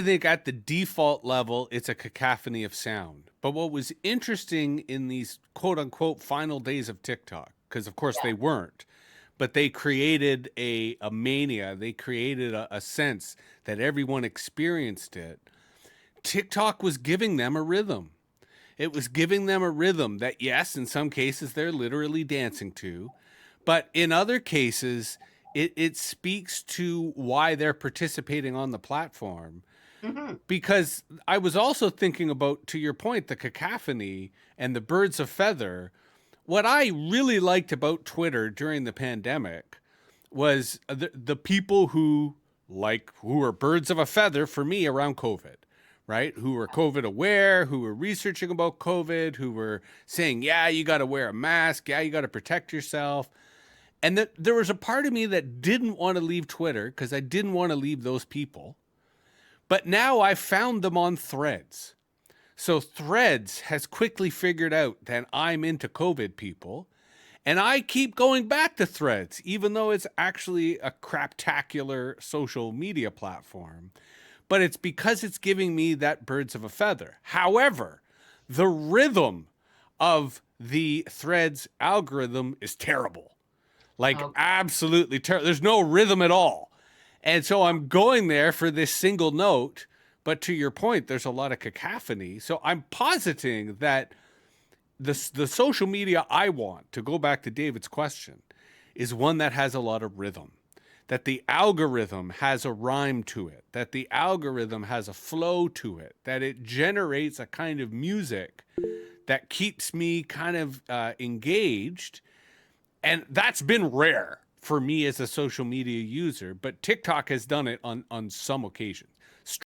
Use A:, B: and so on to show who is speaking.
A: I think at the default level, it's a cacophony of sound. But what was interesting in these quote unquote final days of TikTok, because of course
B: Yeah.
A: they weren't, but they created a mania, they created a sense that everyone experienced it. TikTok was giving them a rhythm. It was giving them a rhythm that, yes, in some cases they're literally dancing to, but in other cases, it speaks to why they're participating on the platform.
B: Hmm.
A: Because I was also thinking about, to your point, the cacophony and the birds of feather. What I really liked about Twitter during the pandemic was the people who were birds of a feather for me around COVID, right? Who were COVID aware, who were researching about COVID, who were saying, yeah, you got to wear a mask, yeah, you got to protect yourself. And there was a part of me that didn't want to leave Twitter because I didn't want to leave those people. But now I found them on Threads. So Threads has quickly figured out that I'm into COVID people. And I keep going back to Threads, even though it's actually a craptacular social media platform. But it's because it's giving me that birds of a feather. However, the rhythm of the Threads algorithm is terrible. Like,
B: Oh,
A: absolutely terrible. There's no rhythm at all. And so I'm going there for this single note. But to your point, there's a lot of cacophony. So I'm positing that the social media I want, to go back to David's question, is one that has a lot of rhythm. That the algorithm has a rhyme to it, that the algorithm has a flow to it, that it generates a kind of music that keeps me kind of engaged. And that's been rare for me as a social media user, but TikTok has done it on some occasions.